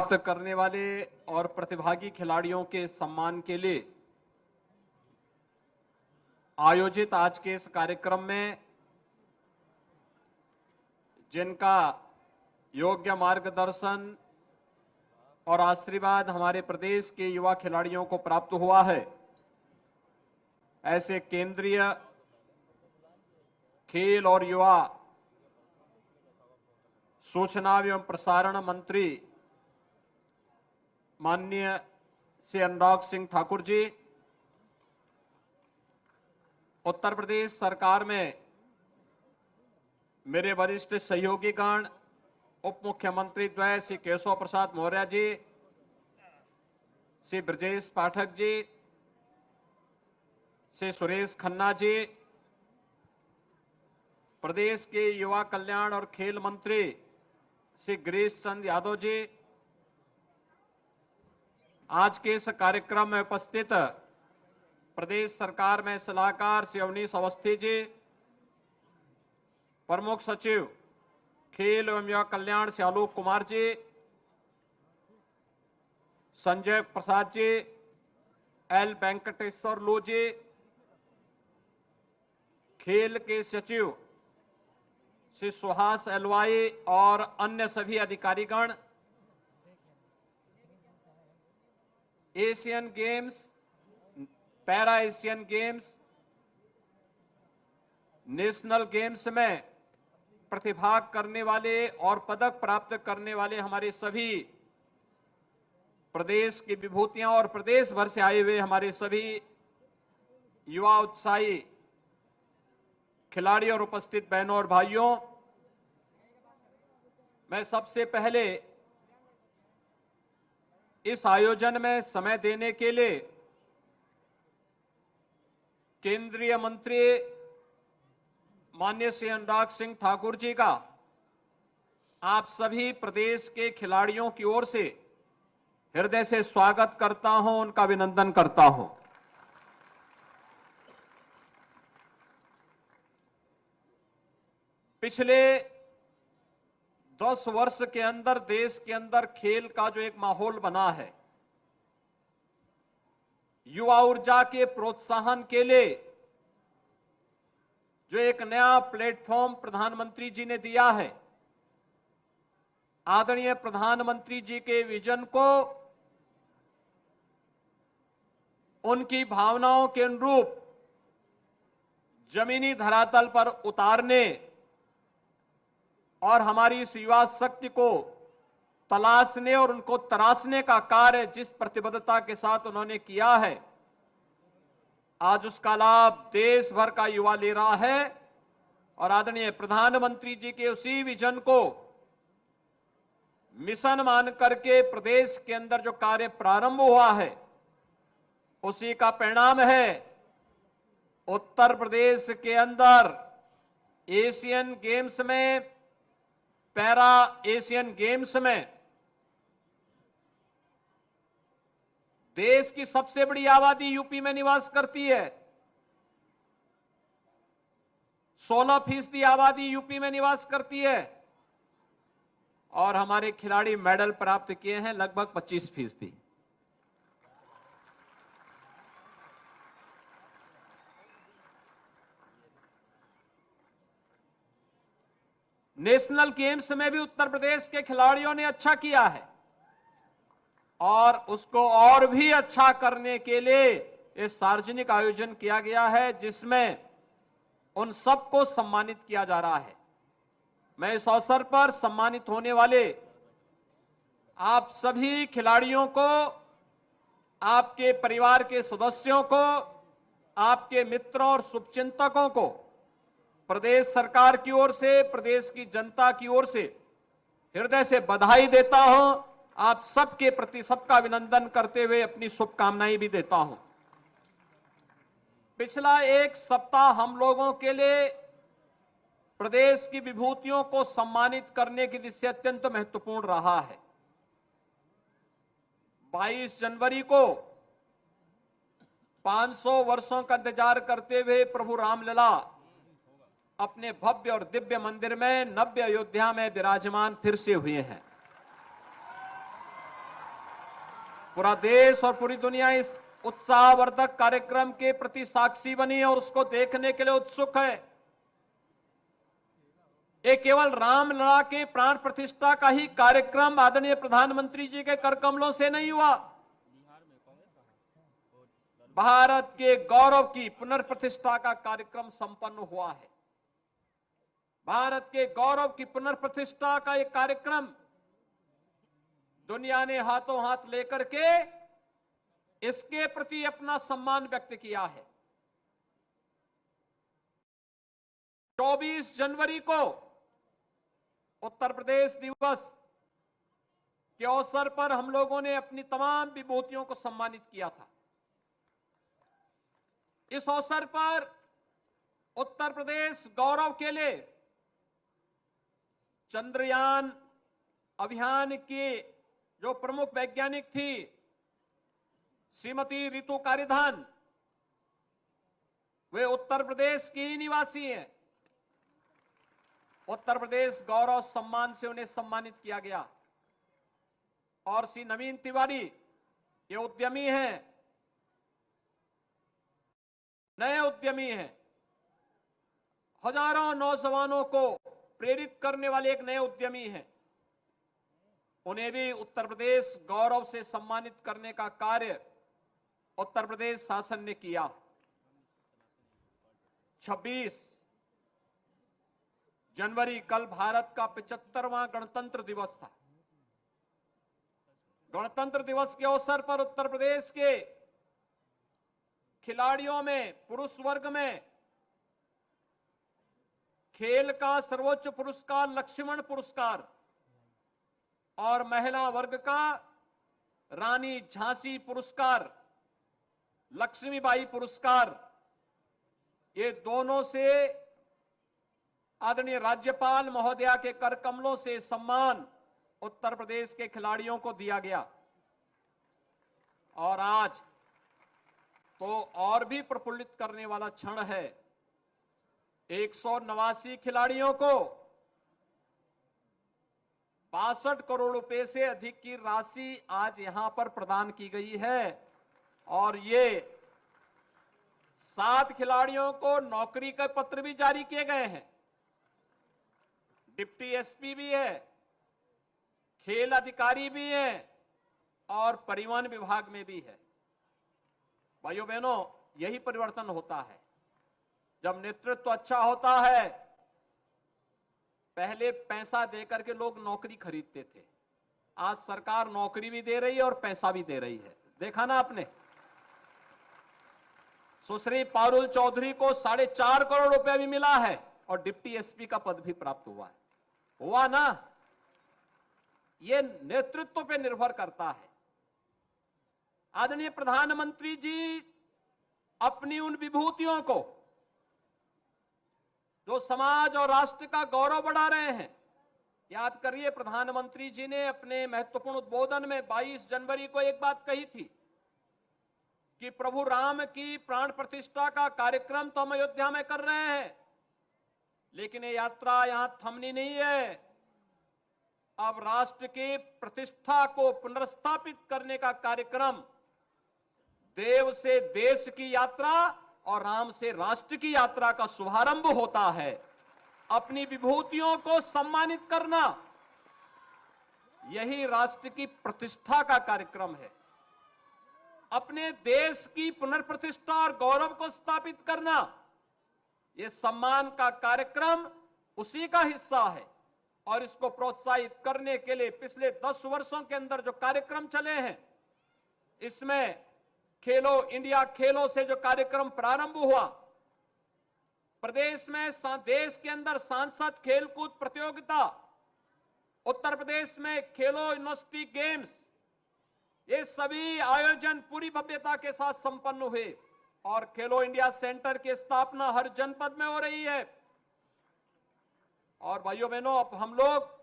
प्राप्त करने वाले और प्रतिभागी खिलाड़ियों के सम्मान के लिए आयोजित आज के इस कार्यक्रम में जिनका योग्य मार्गदर्शन और आशीर्वाद हमारे प्रदेश के युवा खिलाड़ियों को प्राप्त हुआ है, ऐसे केंद्रीय खेल और युवा सूचना एवं प्रसारण मंत्री माननीय श्री अनुराग सिंह ठाकुर जी, उत्तर प्रदेश सरकार में मेरे वरिष्ठ सहयोगीगण, उप मुख्यमंत्री द्वय श्री केशव प्रसाद मौर्य जी, श्री ब्रजेश पाठक जी, श्री सुरेश खन्ना जी, प्रदेश के युवा कल्याण और खेल मंत्री श्री गिरीश चंद यादव जी, आज के इस कार्यक्रम में उपस्थित प्रदेश सरकार में सलाहकार श्री अवनीश अवस्थी जी, प्रमुख सचिव खेल एवं युवा कल्याण श्री आलोक कुमार जी, संजय प्रसाद जी, एल वेंकटेश्वर लू जी, खेल के सचिव श्री सुहास एलवाई और अन्य सभी अधिकारीगण, Asian games, para Asian games, national games में प्रतिभाग करने वाले और पदक प्राप्त करने वाले हमारे सभी प्रदेश की विभूतियां और प्रदेश भर से आए हुए हमारे सभी युवा उत्साही खिलाड़ी और उपस्थित बहनों और भाइयों, मैं सबसे पहले इस आयोजन में समय देने के लिए केंद्रीय मंत्री माननीय श्री अनुराग सिंह ठाकुर जी का आप सभी प्रदेश के खिलाड़ियों की ओर से हृदय से स्वागत करता हूं, उनका अभिनंदन करता हूं। पिछले 10 वर्ष के अंदर देश के अंदर खेल का जो एक माहौल बना है, युवा ऊर्जा के प्रोत्साहन के लिए जो एक नया प्लेटफॉर्म प्रधानमंत्री जी ने दिया है, आदरणीय प्रधानमंत्री जी के विजन को उनकी भावनाओं के अनुरूप जमीनी धरातल पर उतारने और हमारी इस युवा शक्ति को तलाशने और उनको तराशने का कार्य जिस प्रतिबद्धता के साथ उन्होंने किया है, आज उसका लाभ देश भर का युवा ले रहा है और आदरणीय प्रधानमंत्री जी के उसी विजन को मिशन मान करके प्रदेश के अंदर जो कार्य प्रारंभ हुआ है, उसी का परिणाम है उत्तर प्रदेश के अंदर एशियन गेम्स में, पैरा एशियन गेम्स में देश की सबसे बड़ी आबादी यूपी में निवास करती है। 16% आबादी यूपी में निवास करती है और हमारे खिलाड़ी मेडल प्राप्त किए हैं लगभग 25%। नेशनल गेम्स में भी उत्तर प्रदेश के खिलाड़ियों ने अच्छा किया है और उसको और भी अच्छा करने के लिए एक सार्वजनिक आयोजन किया गया है, जिसमें उन सबको सम्मानित किया जा रहा है। मैं इस अवसर पर सम्मानित होने वाले आप सभी खिलाड़ियों को, आपके परिवार के सदस्यों को, आपके मित्रों और शुभचिंतकों को प्रदेश सरकार की ओर से, प्रदेश की जनता की ओर से हृदय से बधाई देता हूं। आप सबके प्रति सबका अभिनंदन करते हुए अपनी शुभकामनाएं भी देता हूं। पिछला एक सप्ताह हम लोगों के लिए प्रदेश की विभूतियों को सम्मानित करने की दृष्टि अत्यंत महत्वपूर्ण रहा है। 22 जनवरी को 500 वर्षों का इंतजार करते हुए प्रभु रामलला अपने भव्य और दिव्य मंदिर में नव्य अयोध्या में विराजमान फिर से हुए हैं। पूरा देश और पूरी दुनिया इस उत्साहवर्धक कार्यक्रम के प्रति साक्षी बनी है और उसको देखने के लिए उत्सुक है। ये केवल रामलला के प्राण प्रतिष्ठा का ही कार्यक्रम आदरणीय प्रधानमंत्री जी के करकमलों से नहीं हुआ। भारत के गौरव की पुनर्प्रतिष्ठा का कार्यक्रम संपन्न हुआ है। भारत के गौरव की पुनर्प्रतिष्ठा का एक कार्यक्रम दुनिया ने हाथों हाथ लेकर के इसके प्रति अपना सम्मान व्यक्त किया है। 24 जनवरी को उत्तर प्रदेश दिवस के अवसर पर हम लोगों ने अपनी तमाम विभूतियों को सम्मानित किया था। इस अवसर पर उत्तर प्रदेश गौरव के लिए चंद्रयान अभियान की जो प्रमुख वैज्ञानिक थी श्रीमती रितु कारिधान, वे उत्तर प्रदेश की ही निवासी हैं। उत्तर प्रदेश गौरव सम्मान से उन्हें सम्मानित किया गया। और श्री नवीन तिवारी ये उद्यमी हैं, नए उद्यमी हैं, हजारों नौजवानों को प्रेरित करने वाले एक नए उद्यमी हैं। उन्हें भी उत्तर प्रदेश गौरव से सम्मानित करने का कार्य उत्तर प्रदेश शासन ने किया। 26 जनवरी कल भारत का 75वां गणतंत्र दिवस था। गणतंत्र दिवस के अवसर पर उत्तर प्रदेश के खिलाड़ियों में पुरुष वर्ग में खेल का सर्वोच्च पुरस्कार लक्ष्मण पुरस्कार और महिला वर्ग का रानी झांसी पुरस्कार, लक्ष्मीबाई पुरस्कार, ये दोनों से आदरणीय राज्यपाल महोदया के करकमलों से सम्मान उत्तर प्रदेश के खिलाड़ियों को दिया गया। और आज तो और भी प्रफुल्लित करने वाला क्षण है। 189 खिलाड़ियों को 62 करोड़ रुपए से अधिक की राशि आज यहां पर प्रदान की गई है। और ये 7 खिलाड़ियों को नौकरी के पत्र भी जारी किए गए हैं। डिप्टी एसपी भी है, खेल अधिकारी भी है और परिवहन विभाग में भी है। भाइयों बहनों, यही परिवर्तन होता है जब नेतृत्व अच्छा होता है। पहले पैसा देकर के लोग नौकरी खरीदते थे, आज सरकार नौकरी भी दे रही है और पैसा भी दे रही है। देखा ना आपने, सुश्री पारुल चौधरी को 4.5 करोड़ रुपए भी मिला है और डिप्टी एसपी का पद भी प्राप्त हुआ ना। ये नेतृत्व पे निर्भर करता है। आदरणीय प्रधानमंत्री जी अपनी उन विभूतियों को जो समाज और राष्ट्र का गौरव बढ़ा रहे हैं, याद करिए प्रधानमंत्री जी ने अपने महत्वपूर्ण उद्बोधन में 22 जनवरी को एक बात कही थी कि प्रभु राम की प्राण प्रतिष्ठा का कार्यक्रम तो हम अयोध्या में कर रहे हैं, लेकिन ये यात्रा यहां थमनी नहीं है। अब राष्ट्र की प्रतिष्ठा को पुनर्स्थापित करने का कार्यक्रम, देव से देश की यात्रा और राम से राष्ट्र की यात्रा का शुभारंभ होता है। अपनी विभूतियों को सम्मानित करना, यही राष्ट्र की प्रतिष्ठा का कार्यक्रम है। अपने देश की पुनर्प्रतिष्ठा और गौरव को स्थापित करना, यह सम्मान का कार्यक्रम उसी का हिस्सा है। और इसको प्रोत्साहित करने के लिए पिछले 10 वर्षों के अंदर जो कार्यक्रम चले हैं, इसमें खेलो इंडिया खेलों से जो कार्यक्रम प्रारंभ हुआ, प्रदेश में देश के अंदर सांसद खेलकूद प्रतियोगिता, उत्तर प्रदेश में खेलो यूनिवर्सिटी गेम्स, ये सभी आयोजन पूरी भव्यता के साथ संपन्न हुए। और खेलो इंडिया सेंटर की स्थापना हर जनपद में हो रही है। और भाइयों बहनों, अब हम लोग,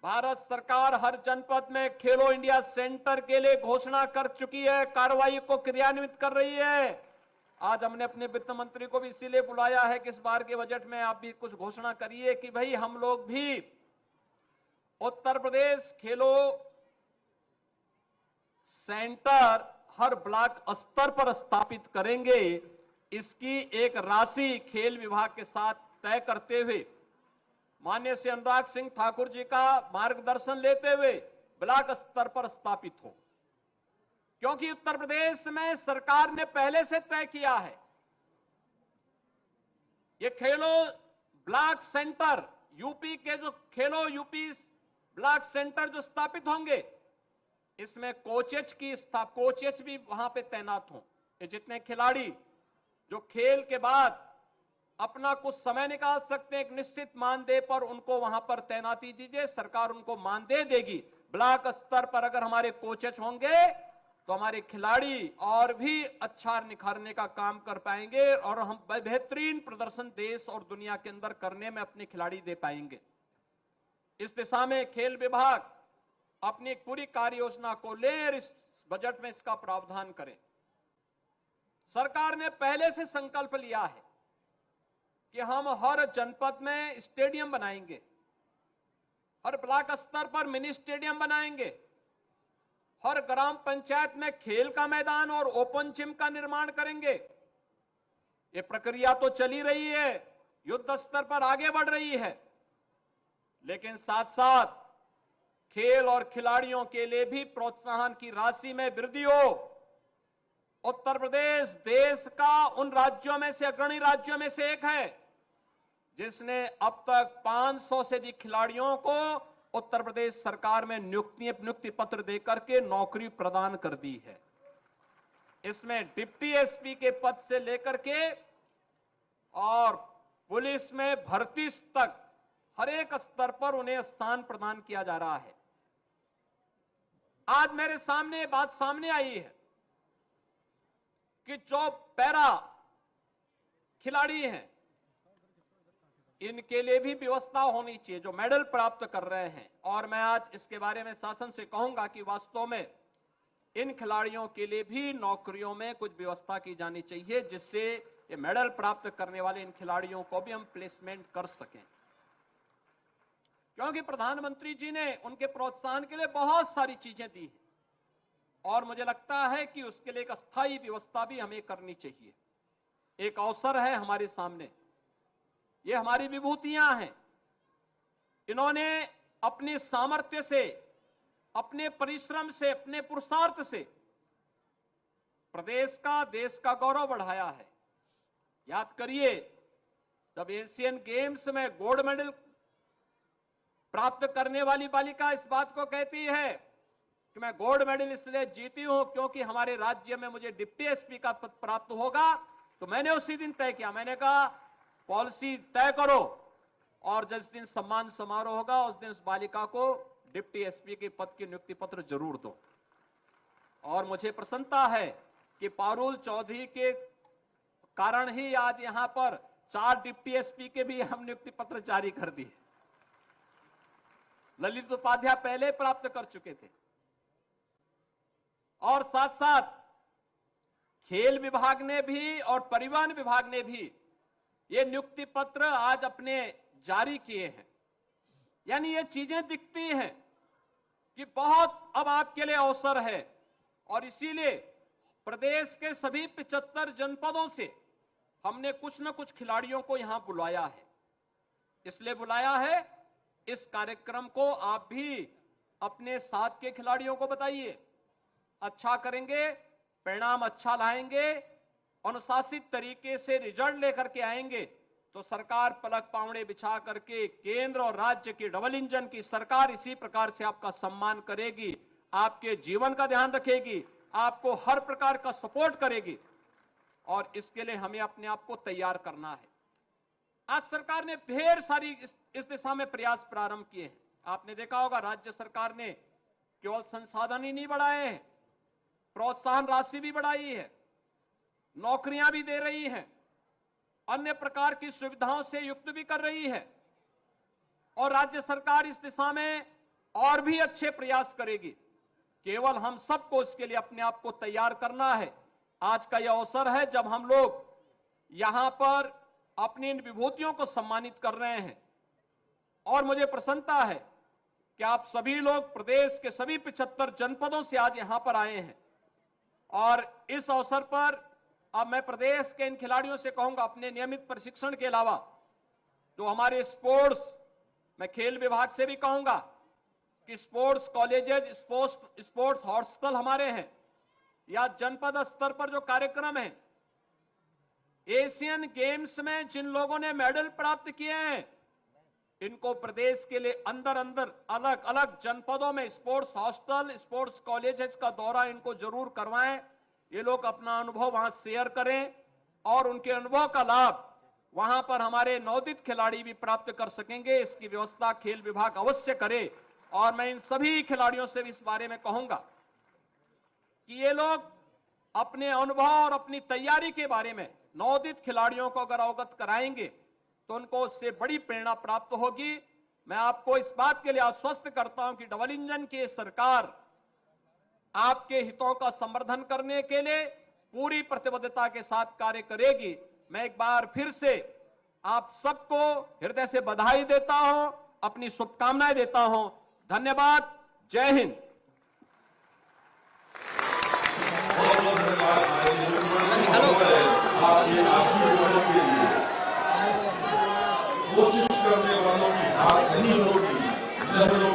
भारत सरकार हर जनपद में खेलो इंडिया सेंटर के लिए घोषणा कर चुकी है, कार्रवाई को क्रियान्वित कर रही है। आज हमने अपने वित्त मंत्री को भी इसीलिए बुलाया है कि इस बार के बजट में आप भी कुछ घोषणा करिए कि भाई हम लोग भी उत्तर प्रदेश खेलो सेंटर हर ब्लॉक स्तर पर स्थापित करेंगे, इसकी एक राशि खेल विभाग के साथ तय करते हुए माननीय श्री अनुराग सिंह ठाकुर जी का मार्गदर्शन लेते हुए ब्लॉक स्तर पर स्थापित हो। क्योंकि उत्तर प्रदेश में सरकार ने पहले से तय किया है, ये खेलो ब्लॉक सेंटर, यूपी के जो खेलो यूपी ब्लॉक सेंटर जो स्थापित होंगे, इसमें कोचेज भी वहां पे तैनात हों। ये जितने खिलाड़ी जो खेल के बाद अपना कुछ समय निकाल सकते हैं, एक निश्चित मानदेय पर उनको वहां पर तैनाती दीजिए, सरकार उनको मानदेय देगी। ब्लॉक स्तर पर अगर हमारे कोचेज होंगे तो हमारे खिलाड़ी और भी अच्छा निखारने का काम कर पाएंगे और हम बेहतरीन प्रदर्शन देश और दुनिया के अंदर करने में अपने खिलाड़ी दे पाएंगे। इस दिशा में खेल विभाग अपनी पूरी कार्य योजना को ले और इस बजट में इसका प्रावधान करें। सरकार ने पहले से संकल्प लिया है कि हम हर जनपद में स्टेडियम बनाएंगे, हर ब्लॉक स्तर पर मिनी स्टेडियम बनाएंगे, हर ग्राम पंचायत में खेल का मैदान और ओपन जिम का निर्माण करेंगे। ये प्रक्रिया तो चली रही है, युद्ध स्तर पर आगे बढ़ रही है, लेकिन साथ साथ खेल और खिलाड़ियों के लिए भी प्रोत्साहन की राशि में वृद्धि हो। उत्तर प्रदेश देश का उन राज्यों में से अग्रणी राज्यों में से एक है जिसने अब तक 500 से अधिक खिलाड़ियों को उत्तर प्रदेश सरकार में नियुक्ति पत्र देकर के नौकरी प्रदान कर दी है। इसमें डिप्टी एसपी के पद से लेकर के और पुलिस में भर्ती तक हर एक स्तर पर उन्हें स्थान प्रदान किया जा रहा है। आज मेरे सामने बात सामने आई है कि जो पैरा खिलाड़ी हैं, इनके लिए भी व्यवस्था होनी चाहिए जो मेडल प्राप्त कर रहे हैं। और मैं आज इसके बारे में शासन से कहूंगा कि वास्तव में इन खिलाड़ियों के लिए भी नौकरियों में कुछ व्यवस्था की जानी चाहिए, जिससे ये मेडल प्राप्त करने वाले इन खिलाड़ियों को भी हम प्लेसमेंट कर सकें। क्योंकि प्रधानमंत्री जी ने उनके प्रोत्साहन के लिए बहुत सारी चीजें दी हैं और मुझे लगता है कि उसके लिए एक अस्थायी व्यवस्था भी हमें करनी चाहिए। एक अवसर है हमारे सामने, ये हमारी विभूतियां हैं। इन्होंने अपने सामर्थ्य से, अपने परिश्रम से, अपने पुरुषार्थ से प्रदेश का, देश का गौरव बढ़ाया है। याद करिए, जब एशियन गेम्स में गोल्ड मेडल प्राप्त करने वाली बालिका इस बात को कहती है कि मैं गोल्ड मेडल इसलिए जीती हूं क्योंकि हमारे राज्य में मुझे डिप्टी एसपी का पद प्राप्त होगा, तो मैंने उसी दिन तय किया, मैंने कहा पॉलिसी तय करो और जिस दिन सम्मान समारोह होगा उस दिन उस बालिका को डिप्टी एसपी के पद की नियुक्ति पत्र जरूर दो। और मुझे प्रसन्नता है कि पारुल चौधरी के कारण ही आज यहां पर 4 डिप्टी एसपी के भी हम नियुक्ति पत्र जारी कर दिए। ललित उपाध्याय पहले प्राप्त कर चुके थे। और साथ साथ खेल विभाग ने भी और परिवहन विभाग ने भी ये नियुक्ति पत्र आज अपने जारी किए हैं। यानी ये चीजें दिखती हैं कि बहुत अब आपके लिए अवसर है और इसीलिए प्रदेश के सभी 75 जनपदों से हमने कुछ न कुछ खिलाड़ियों को यहां बुलाया है। इसलिए बुलाया है, इस कार्यक्रम को आप भी अपने साथ के खिलाड़ियों को बताइए। अच्छा करेंगे, परिणाम अच्छा लाएंगे, अनुशासित तरीके से रिजल्ट लेकर के आएंगे तो सरकार पलक पावड़े बिछा करके केंद्र और राज्य की डबल इंजन की सरकार इसी प्रकार से आपका सम्मान करेगी, आपके जीवन का ध्यान रखेगी, आपको हर प्रकार का सपोर्ट करेगी। और इसके लिए हमें अपने आप को तैयार करना है। आज सरकार ने ढेर सारी इस दिशा में प्रयास प्रारंभ किए हैं। आपने देखा होगा, राज्य सरकार ने केवल संसाधन ही नहीं बढ़ाए हैं, प्रोत्साहन राशि भी बढ़ाई है, नौकरियां भी दे रही है, अन्य प्रकार की सुविधाओं से युक्त भी कर रही है। और राज्य सरकार इस दिशा में और भी अच्छे प्रयास करेगी। केवल हम सबको इसके लिए अपने आप को तैयार करना है। आज का यह अवसर है जब हम लोग यहां पर अपनी इन विभूतियों को सम्मानित कर रहे हैं और मुझे प्रसन्नता है कि आप सभी लोग प्रदेश के सभी 75 जनपदों से आज यहां पर आए हैं और इस अवसर पर अब मैं प्रदेश के इन खिलाड़ियों से कहूंगा, अपने नियमित प्रशिक्षण के अलावा जो हमारे स्पोर्ट्स, मैं खेल विभाग से भी कहूंगा कि स्पोर्ट्स कॉलेजेज, स्पोर्ट्स हॉस्टल हमारे हैं या जनपद स्तर पर जो कार्यक्रम है, एशियन गेम्स में जिन लोगों ने मेडल प्राप्त किए हैं, इनको प्रदेश के लिए अंदर अलग अलग जनपदों में स्पोर्ट्स हॉस्टल, स्पोर्ट्स कॉलेजेज का दौरा इनको जरूर करवाएं। ये लोग अपना अनुभव वहां शेयर करें और उनके अनुभव का लाभ वहां पर हमारे नवोदित खिलाड़ी भी प्राप्त कर सकेंगे। इसकी व्यवस्था खेल विभाग अवश्य करे और मैं इन सभी खिलाड़ियों से भी इस बारे में कहूंगा कि ये लोग अपने अनुभव और अपनी तैयारी के बारे में नवोदित खिलाड़ियों को अगर अवगत कराएंगे तो उनको उससे बड़ी प्रेरणा प्राप्त होगी। मैं आपको इस बात के लिए आश्वस्त करता हूं कि डबल इंजन की सरकार आपके हितों का संवर्धन करने के लिए पूरी प्रतिबद्धता के साथ कार्य करेगी। मैं एक बार फिर से आप सबको हृदय से बधाई देता हूं, अपनी शुभकामनाएं देता हूं। धन्यवाद। जय हिंद। आपके आशीर्वाद के लिए कोशिश करने वालों की हार नहीं होगी।